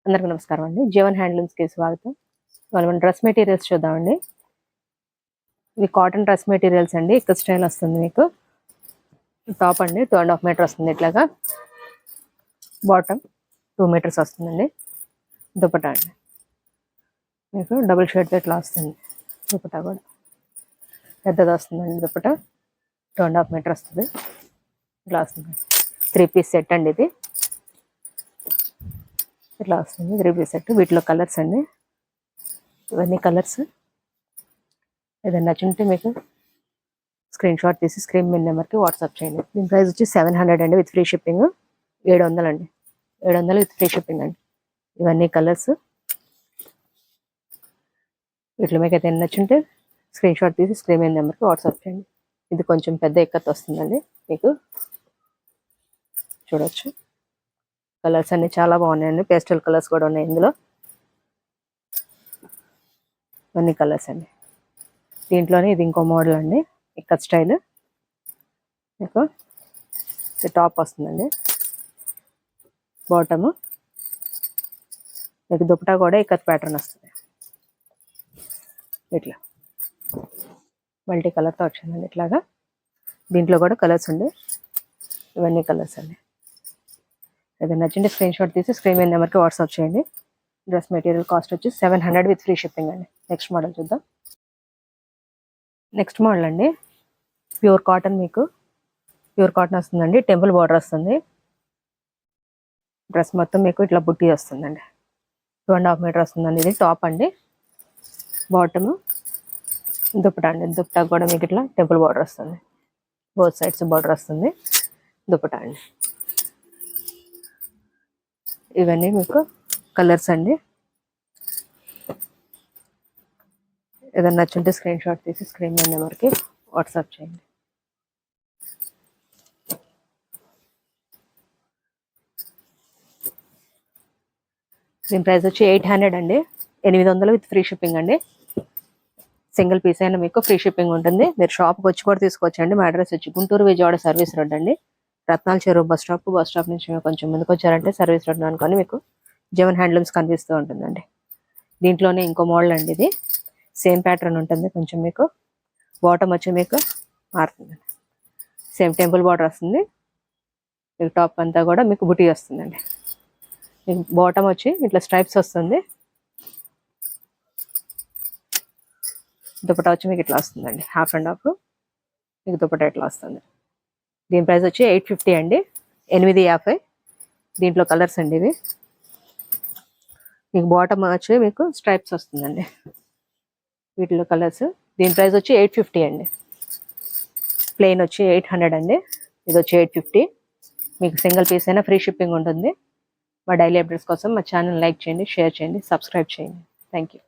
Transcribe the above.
అందరికీ నమస్కారం అండి. జీవన్ హ్యాండ్లూమ్స్కి స్వాగతం. ఇవాళ మనం డ్రెస్ మెటీరియల్స్ చూద్దామండి. ఇవి కాటన్ డ్రెస్ మెటీరియల్స్ అండి. ఇక్కడ స్టైల్ వస్తుంది మీకు. టాప్ అండి 2.5 మీటర్ వస్తుంది. ఇట్లాగా బాటమ్ 2 మీటర్స్ వస్తుందండి. దుపట్టా అండి మీకు డబుల్ షేడ్తో ఇట్లా వస్తుంది. దుపట్టా కూడా పెద్దది వస్తుందండి. దుపట్టా 2.5 మీటర్ వస్తుంది. ఇట్లా వస్తుంది. 3 పీస్ సెట్ అండి ఇది. ఇట్లా వస్తుంది 3 పీస్ సెట్. వీటిలో కలర్స్ అండి. ఇవన్నీ కలర్స్. ఏదైనా నచ్చుంటే మీకు స్క్రీన్ షాట్ తీసి స్క్రీన్ మీద నెంబర్కి వాట్సాప్ చేయండి. దీని ప్రైస్ వచ్చి 700 అండి విత్ ఫ్రీ షిప్పింగ్. 700 అండి. 700 విత్ ఫ్రీ షిప్పింగ్ అండి. ఇవన్నీ కలర్స్. వీటిలో మీకు అయితే నచ్చుంటే స్క్రీన్ షాట్ తీసి స్క్రీన్ మీద నెంబర్కి వాట్సాప్ చేయండి. ఇది కొంచెం పెద్ద ఎక్కత్ వస్తుందండి. మీకు చూడొచ్చు. కలర్స్ అన్ని చాలా బాగున్నాయండి. పేస్టల్ కలర్స్ కూడా ఉన్నాయి ఇందులో. ఇవన్నీ కలర్స్ అండి. దీంట్లోనే ఇది ఇంకో మోడల్ అండి. ఇక్కత్ స్టైల్. మీకు టాప్ వస్తుందండి. బాటము మీకు దుపట్టా కూడా ఇక్కత్ ప్యాటర్న్ వస్తుంది. ఇట్లా మల్టీ కలర్తో వచ్చిందండి. ఇట్లాగా దీంట్లో కూడా కలర్స్ ఉండి. ఇవన్నీ కలర్స్ అండి. ఏదైనా నచ్చింటే స్క్రీన్ షాట్ తీసి స్క్రీన్ మీద నెంబర్కి వాట్సాప్ చేయండి. డ్రెస్ మెటీరియల్ కాస్ట్ వచ్చి 700 విత్ ఫ్రీ షిప్పింగ్ అండి. నెక్స్ట్ మోడల్ చూద్దాం. నెక్స్ట్ మోడల్ అండి ప్యూర్ కాటన్. మీకు ప్యూర్ కాటన్ వస్తుందండి. టెంపుల్ బార్డర్ వస్తుంది. డ్రెస్ మొత్తం మీకు ఇట్లా బుట్టి వస్తుందండి. 2.5 మీటర్ వస్తుందండి. ఇది టాప్ అండి. బాటము దుపట్టా అండి. దుపట్టా కూడా మీకు ఇట్లా టెంపుల్ బార్డర్ వస్తుంది. బోత్ సైడ్స్ బార్డర్ వస్తుంది. దుపట్టా అండి. ఇవన్నీ మీకు కలర్స్ అండి. ఏదైనా నచ్చుంటే స్క్రీన్ షాట్ తీసి స్క్రీన్ మీద నెంబర్కి వాట్సాప్ చేయండి. దీని ప్రైస్ వచ్చి 800 అండి. 800 విత్ ఫ్రీ షిప్పింగ్ అండి. సింగిల్ పీస్ అయినా మీకు ఫ్రీ షిప్పింగ్ ఉంటుంది. మీరు షాప్కి వచ్చి కూడా తీసుకోవచ్చండి. మా అడ్రస్ వచ్చి గుంటూరు విజయవాడ సర్వీస్ రోడ్ అండి. రత్నాల చెరువు బస్ స్టాప్ నుంచి కొంచెం ముందుకు వచ్చారంటే సర్వీస్ రోడ్ అనుకొని మీకు జీవన్ హ్యాండ్లూమ్స్ కనిపిస్తూ ఉంటుందండి. దీంట్లోనే ఇంకో మోడల్ అండి. ఇది సేమ్ ప్యాటర్న్ ఉంటుంది. కొంచెం మీకు బాటమ్ వచ్చి మీకు మారుతుంది. సేమ్ టెంపుల్ బార్డర్ వస్తుంది. మీకు టాప్ అంతా కూడా మీకు బుటీ వస్తుందండి. మీకు బాటమ్ వచ్చి ఇట్లా స్ట్రైప్స్ వస్తుంది. దుపట్టా వచ్చి మీకు ఇట్లా వస్తుందండి. హాఫ్ అండ్ హాఫ్ మీకు దుపట్టా ఇట్లా వస్తుంది. దీని ప్రైస్ వచ్చి 850 అండి. 850. దీంట్లో కలర్స్ అండి ఇవి. మీకు బాటమ్ వచ్చి మీకు స్ట్రైప్స్ వస్తుందండి. వీటిలో కలర్స్. దీని ప్రైస్ వచ్చి 850 అండి. ప్లెయిన్ వచ్చి 800 అండి. ఇది వచ్చి 850. మీకు సింగిల్ పీస్ అయినా ఫ్రీ షిప్పింగ్ ఉంటుంది. మా డైలీ అప్డేట్స్ కోసం మా ఛానల్ లైక్ చేయండి, షేర్ చేయండి, సబ్స్క్రైబ్ చేయండి. Thank you.